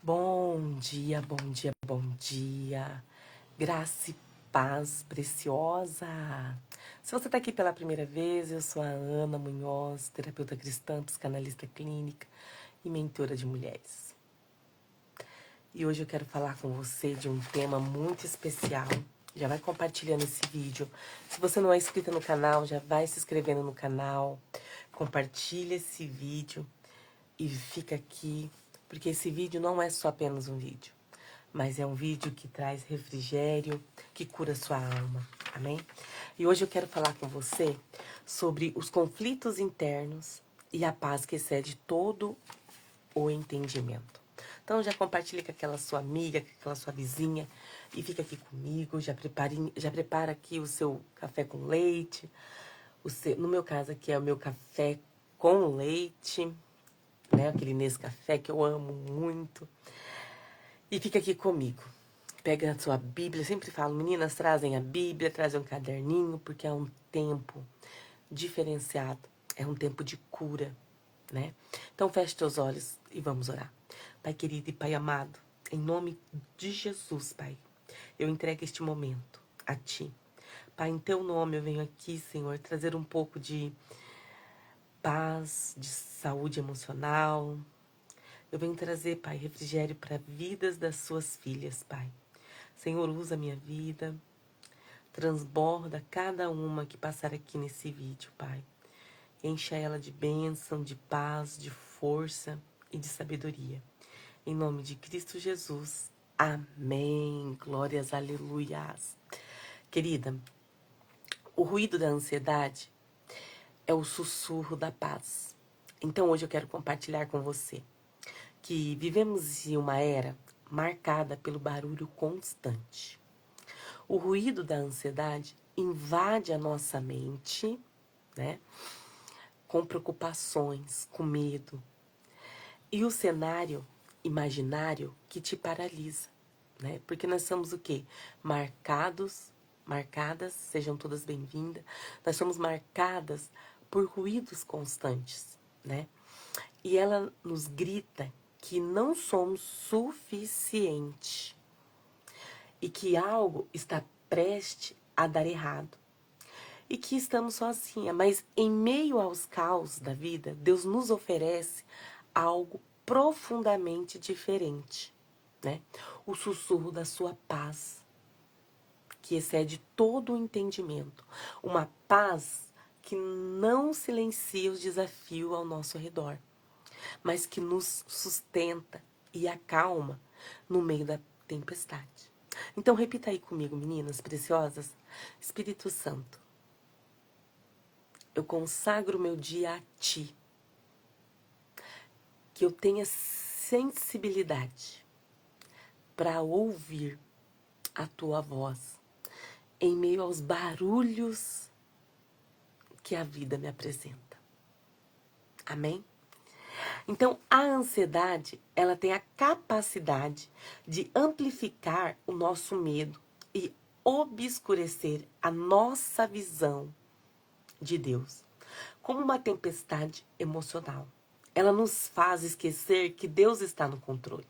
Bom dia, bom dia, bom dia. Graça e paz preciosa. Se você está aqui pela primeira vez, eu sou a Ana Munhoz, terapeuta cristã, psicanalista clínica e mentora de mulheres. E hoje eu quero falar com você de um tema muito especial. Já vai compartilhando esse vídeo. Se você não é inscrita no canal, já vai se inscrevendo no canal. Compartilha esse vídeo e fica aqui, porque esse vídeo não é só apenas um vídeo, mas é um vídeo que traz refrigério, que cura sua alma, amém? E hoje eu quero falar com você sobre os conflitos internos e a paz que excede todo o entendimento. Então já compartilha com aquela sua amiga, com aquela sua vizinha e fica aqui comigo, já prepara aqui o seu café com leite, no meu caso aqui é o meu café com leite, né? Aquele Nescafé que eu amo muito. E fica aqui comigo. Pega a sua Bíblia. Eu sempre falo, meninas, trazem a Bíblia, trazem um caderninho, porque é um tempo diferenciado. É um tempo de cura, né? Então feche teus olhos e vamos orar. Pai querido e Pai amado, em nome de Jesus, Pai, eu entrego este momento a Ti. Pai, em Teu nome eu venho aqui, Senhor, trazer um pouco de paz, de saúde emocional. Eu venho trazer, Pai, refrigério para vidas das suas filhas, Pai. Senhor, usa a minha vida, transborda cada uma que passar aqui nesse vídeo, Pai. Encha ela de bênção, de paz, de força e de sabedoria. Em nome de Cristo Jesus. Amém. Glórias, aleluias. Querida, o ruído da ansiedade é o sussurro da paz. Então hoje eu quero compartilhar com você que vivemos em uma era marcada pelo barulho constante. O ruído da ansiedade invade a nossa mente, né, com preocupações, com medo. E o cenário imaginário que te paralisa, né? Porque nós somos o quê? Marcadas, sejam todas bem-vindas. Nós somos marcadas por ruídos constantes, né? E ela nos grita que não somos suficiente e que algo está prestes a dar errado e que estamos sozinhas. Mas em meio aos caos da vida, Deus nos oferece algo profundamente diferente, né? O sussurro da sua paz, que excede todo o entendimento. Uma paz que não silencia os desafios ao nosso redor, mas que nos sustenta e acalma no meio da tempestade. Então repita aí comigo, meninas preciosas. Espírito Santo, eu consagro meu dia a Ti, que eu tenha sensibilidade para ouvir a Tua voz em meio aos barulhos que a vida me apresenta. Amém? Então, a ansiedade, ela tem a capacidade de amplificar o nosso medo e obscurecer a nossa visão de Deus, como uma tempestade emocional. Ela nos faz esquecer que Deus está no controle.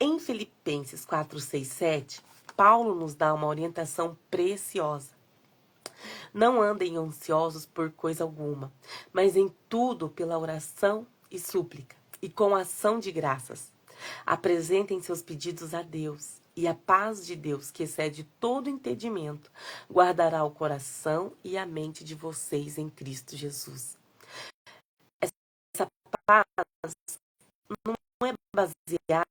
Em Filipenses 4, 6, 7, Paulo nos dá uma orientação preciosa. Não andem ansiosos por coisa alguma, mas em tudo pela oração e súplica, e com ação de graças. Apresentem seus pedidos a Deus, e a paz de Deus, que excede todo entendimento, guardará o coração e a mente de vocês em Cristo Jesus. Essa paz não é baseada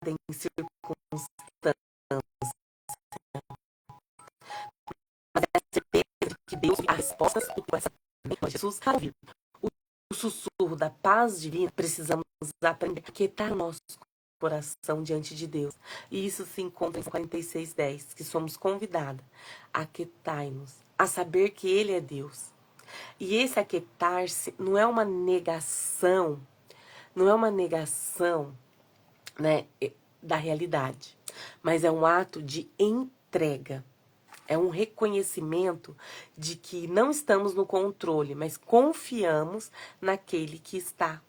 em circunstâncias, mas é a certeza de que Deus as respostas para essa Jesus para ouvir. O sussurro da paz divina, precisamos aprender a aquietar o nosso coração diante de Deus. E isso se encontra em 46:10, que somos convidadas a aquietar-nos, a saber que Ele é Deus. E esse aquietar-se não é uma negação, né, da realidade, mas é um ato de entrega. É um reconhecimento de que não estamos no controle, mas confiamos naquele que está.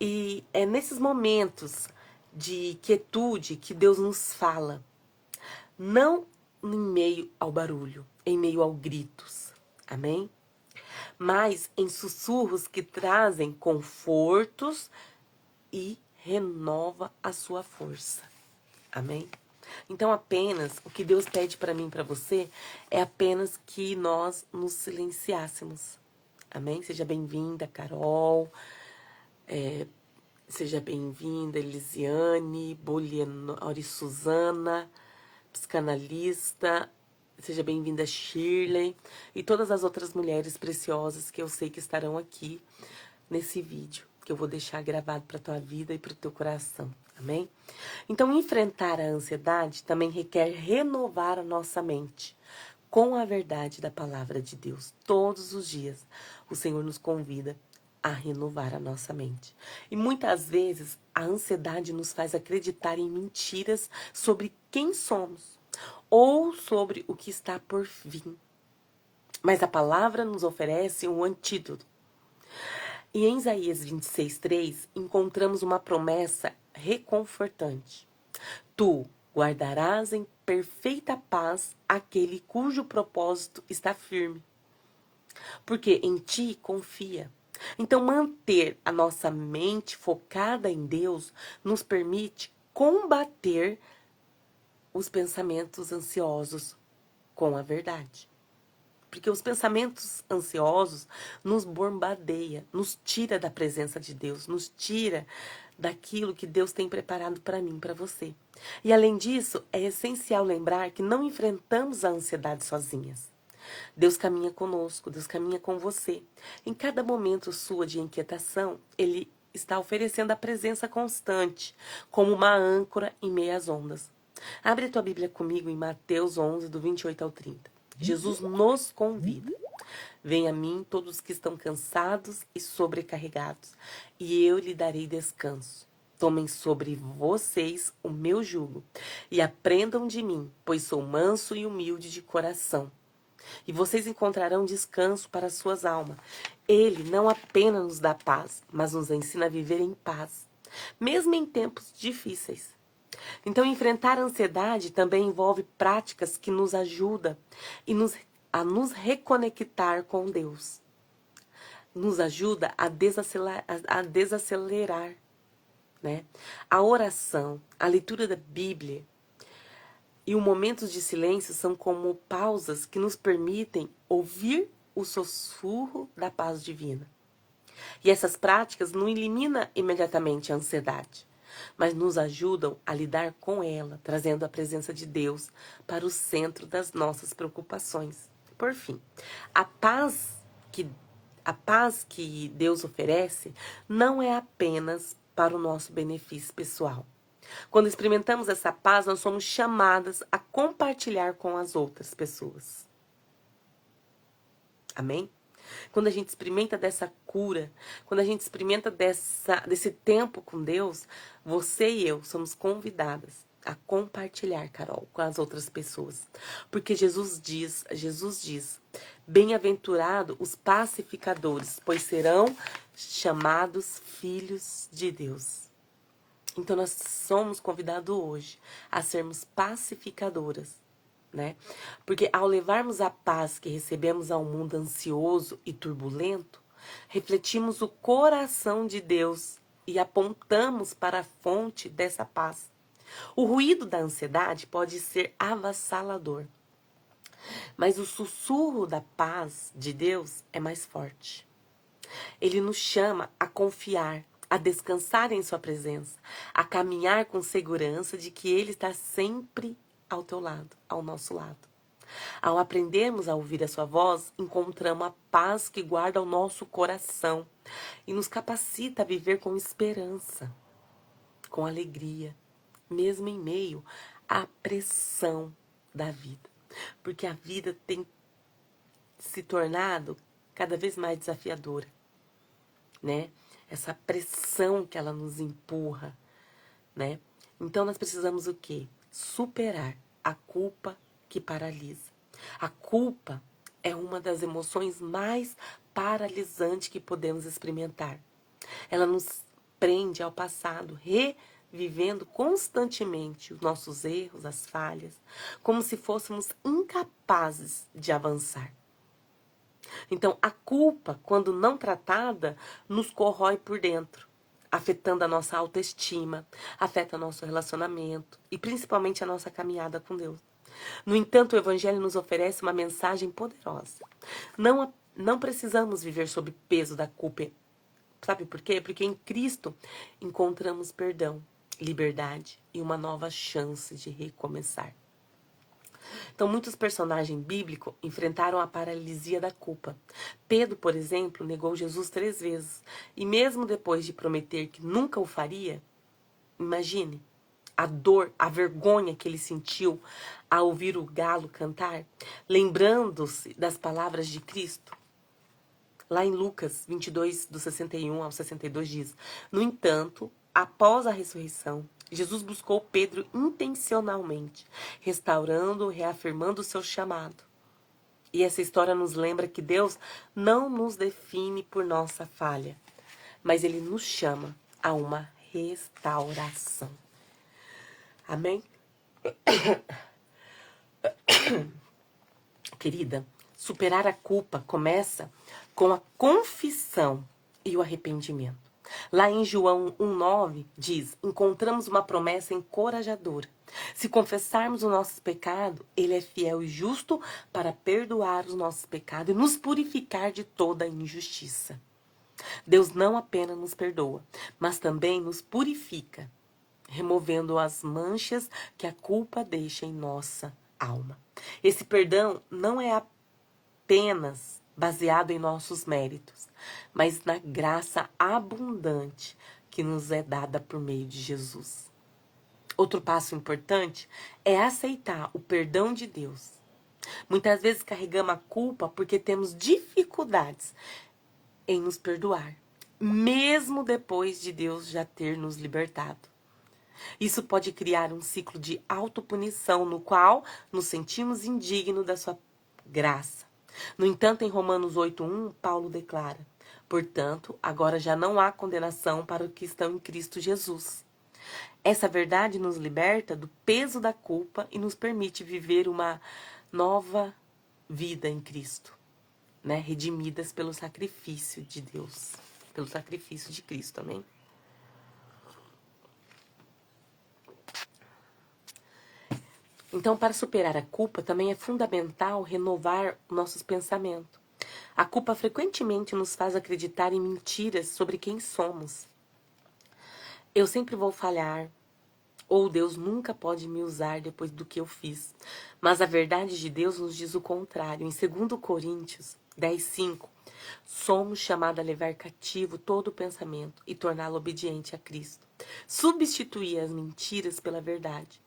E é nesses momentos de quietude que Deus nos fala. Não em meio ao barulho, em meio aos gritos. Amém? Mas em sussurros que trazem confortos e renova a sua força. Amém? Então apenas o que Deus pede para mim e para você é apenas que nós nos silenciássemos. Amém? Seja bem-vinda, Carol. Seja bem-vinda, Elisiane, Bolianori Suzana, psicanalista. Seja bem-vinda, Shirley. E todas as outras mulheres preciosas que eu sei que estarão aqui nesse vídeo, que eu vou deixar gravado para a tua vida e para o teu coração. Amém? Então, enfrentar a ansiedade também requer renovar a nossa mente com a verdade da palavra de Deus. Todos os dias, o Senhor nos convida a renovar a nossa mente. E muitas vezes, a ansiedade nos faz acreditar em mentiras sobre quem somos ou sobre o que está por vir. Mas a palavra nos oferece um antídoto. E em Isaías 26:3, encontramos uma promessa reconfortante. Tu guardarás em perfeita paz aquele cujo propósito está firme, porque em ti confia. Então, manter a nossa mente focada em Deus nos permite combater os pensamentos ansiosos com a verdade. Porque os pensamentos ansiosos nos bombardeia, nos tira da presença de Deus, nos tira daquilo que Deus tem preparado para mim, para você. E além disso, é essencial lembrar que não enfrentamos a ansiedade sozinhas. Deus caminha conosco, Deus caminha com você. Em cada momento sua de inquietação, Ele está oferecendo a presença constante, como uma âncora em meio às ondas. Abre a tua Bíblia comigo em Mateus 11, do 28 ao 30. Jesus nos convida. Venha a mim todos que estão cansados e sobrecarregados, e eu lhe darei descanso. Tomem sobre vocês o meu jugo e aprendam de mim, pois sou manso e humilde de coração. E vocês encontrarão descanso para suas almas. Ele não apenas nos dá paz, mas nos ensina a viver em paz, mesmo em tempos difíceis. Então, enfrentar a ansiedade também envolve práticas que nos ajudam a nos reconectar com Deus. Nos ajuda a desacelerar, né? A oração, a leitura da Bíblia e os momentos de silêncio são como pausas que nos permitem ouvir o sussurro da paz divina. E essas práticas não eliminam imediatamente a ansiedade, mas nos ajudam a lidar com ela, trazendo a presença de Deus para o centro das nossas preocupações. Por fim, a paz que Deus oferece não é apenas para o nosso benefício pessoal. Quando experimentamos essa paz, nós somos chamadas a compartilhar com as outras pessoas. Amém? Quando a gente experimenta dessa cura, quando a gente experimenta desse tempo com Deus, você e eu somos convidadas a compartilhar, Carol, com as outras pessoas. Porque Jesus diz, bem-aventurado os pacificadores, pois serão chamados filhos de Deus. Então nós somos convidados hoje a sermos pacificadoras. Né? Porque ao levarmos a paz que recebemos ao mundo ansioso e turbulento, refletimos o coração de Deus e apontamos para a fonte dessa paz. O ruído da ansiedade pode ser avassalador, mas o sussurro da paz de Deus é mais forte. Ele nos chama a confiar, a descansar em sua presença, a caminhar com segurança de que Ele está sempre ao teu lado, ao nosso lado. Ao aprendermos a ouvir a sua voz, encontramos a paz que guarda o nosso coração e nos capacita a viver com esperança, com alegria, mesmo em meio à pressão da vida. Porque a vida tem se tornado cada vez mais desafiadora, né? Essa pressão que ela nos empurra, né? Então nós precisamos o quê? Superar a culpa que paralisa. A culpa é uma das emoções mais paralisantes que podemos experimentar. Ela nos prende ao passado, vivendo constantemente os nossos erros, as falhas, como se fôssemos incapazes de avançar. Então, a culpa, quando não tratada, nos corrói por dentro, afetando a nossa autoestima, afeta nosso relacionamento e principalmente a nossa caminhada com Deus. No entanto, o Evangelho nos oferece uma mensagem poderosa. Não precisamos viver sob peso da culpa. Sabe por quê? Porque em Cristo encontramos perdão, liberdade e uma nova chance de recomeçar. Então, muitos personagens bíblicos enfrentaram a paralisia da culpa. Pedro, por exemplo, negou Jesus 3 vezes. E mesmo depois de prometer que nunca o faria, imagine a dor, a vergonha que ele sentiu ao ouvir o galo cantar, lembrando-se das palavras de Cristo. Lá em Lucas 22, do 61 ao 62 diz: No entanto, após a ressurreição, Jesus buscou Pedro intencionalmente, restaurando, reafirmando o seu chamado. E essa história nos lembra que Deus não nos define por nossa falha, mas Ele nos chama a uma restauração. Amém? Querida, superar a culpa começa com a confissão e o arrependimento. Lá em João 1,9 diz: encontramos uma promessa encorajadora. Se confessarmos o nosso pecado, Ele é fiel e justo para perdoar os nossos pecados e nos purificar de toda injustiça. Deus não apenas nos perdoa, mas também nos purifica, removendo as manchas que a culpa deixa em nossa alma. Esse perdão não é apenas baseado em nossos méritos, mas na graça abundante que nos é dada por meio de Jesus. Outro passo importante é aceitar o perdão de Deus. Muitas vezes carregamos a culpa porque temos dificuldades em nos perdoar, mesmo depois de Deus já ter nos libertado. Isso pode criar um ciclo de autopunição no qual nos sentimos indignos da sua graça. No entanto, em Romanos 8,1, Paulo declara: portanto, agora já não há condenação para os que estão em Cristo Jesus. Essa verdade nos liberta do peso da culpa e nos permite viver uma nova vida em Cristo, né? Redimidas pelo sacrifício de Deus, pelo sacrifício de Cristo, amém? Então, para superar a culpa, também é fundamental renovar nossos pensamentos. A culpa frequentemente nos faz acreditar em mentiras sobre quem somos. Eu sempre vou falhar, ou Deus nunca pode me usar depois do que eu fiz. Mas a verdade de Deus nos diz o contrário. Em 2 Coríntios 10,5, somos chamados a levar cativo todo o pensamento e torná-lo obediente a Cristo. Substituir as mentiras pela verdade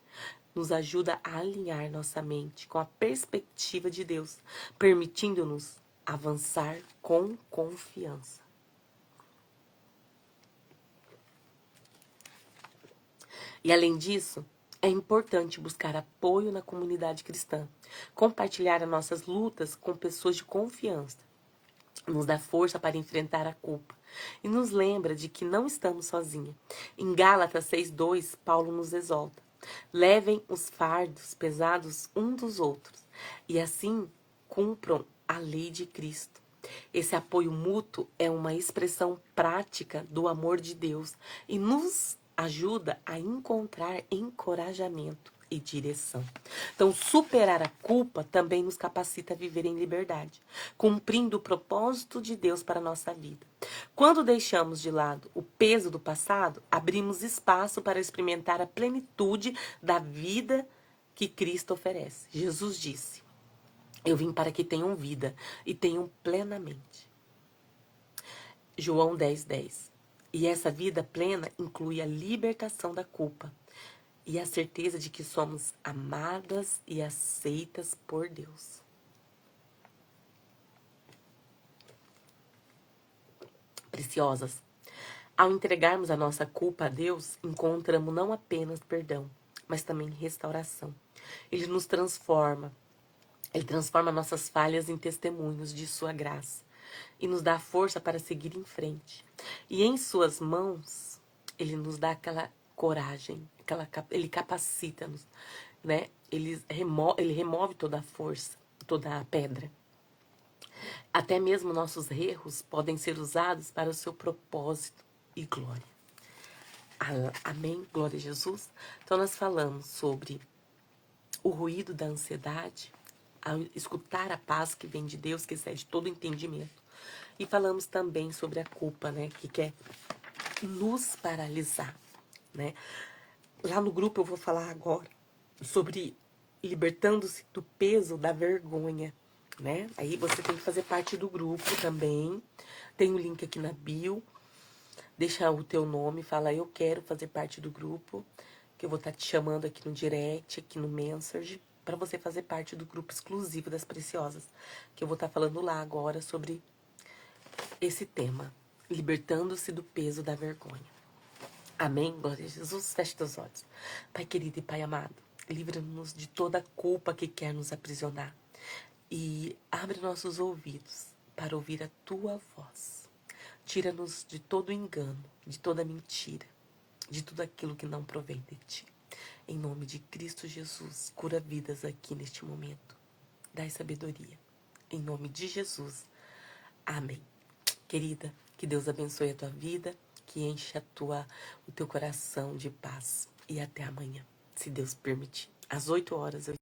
nos ajuda a alinhar nossa mente com a perspectiva de Deus, permitindo-nos avançar com confiança. E além disso, é importante buscar apoio na comunidade cristã, compartilhar as nossas lutas com pessoas de confiança, nos dá força para enfrentar a culpa e nos lembra de que não estamos sozinhos. Em Gálatas 6,2, Paulo nos exalta: levem os fardos pesados uns dos outros e assim cumpram a lei de Cristo. Esse apoio mútuo é uma expressão prática do amor de Deus e nos ajuda a encontrar encorajamento e direção. Então, superar a culpa também nos capacita a viver em liberdade, cumprindo o propósito de Deus para a nossa vida. Quando deixamos de lado o peso do passado, abrimos espaço para experimentar a plenitude da vida que Cristo oferece. Jesus disse: eu vim para que tenham vida e tenham plenamente. João 10,10. E essa vida plena inclui a libertação da culpa e a certeza de que somos amadas e aceitas por Deus. Preciosas, ao entregarmos a nossa culpa a Deus, encontramos não apenas perdão, mas também restauração. Ele nos transforma. Ele transforma nossas falhas em testemunhos de sua graça e nos dá força para seguir em frente. E em suas mãos, Ele nos dá aquela coragem, ele capacita-nos, né? Ele remove toda a força, toda a pedra. Até mesmo nossos erros podem ser usados para o seu propósito e glória. Amém? Glória a Jesus. Então nós falamos sobre o ruído da ansiedade, ao escutar a paz que vem de Deus, que excede todo entendimento. E falamos também sobre a culpa, né? Que quer nos paralisar, né? Lá no grupo eu vou falar agora sobre libertando-se do peso da vergonha, né? Aí você tem que fazer parte do grupo também. Tem o link aqui na bio. Deixa o teu nome, fala eu quero fazer parte do grupo, que eu vou estar te chamando aqui no direct, aqui no Message, para você fazer parte do grupo exclusivo das Preciosas, que eu vou estar falando lá agora sobre esse tema, libertando-se do peso da vergonha. Amém? Glória a Jesus. Feche teus olhos. Pai querido e Pai amado, livra-nos de toda culpa que quer nos aprisionar e abre nossos ouvidos para ouvir a tua voz. Tira-nos de todo engano, de toda mentira, de tudo aquilo que não provém de ti. Em nome de Cristo Jesus, cura vidas aqui neste momento. Dai sabedoria. Em nome de Jesus. Amém. Querida, que Deus abençoe a tua vida, que enche o teu coração de paz. E até amanhã, se Deus permitir. Às 8 horas eu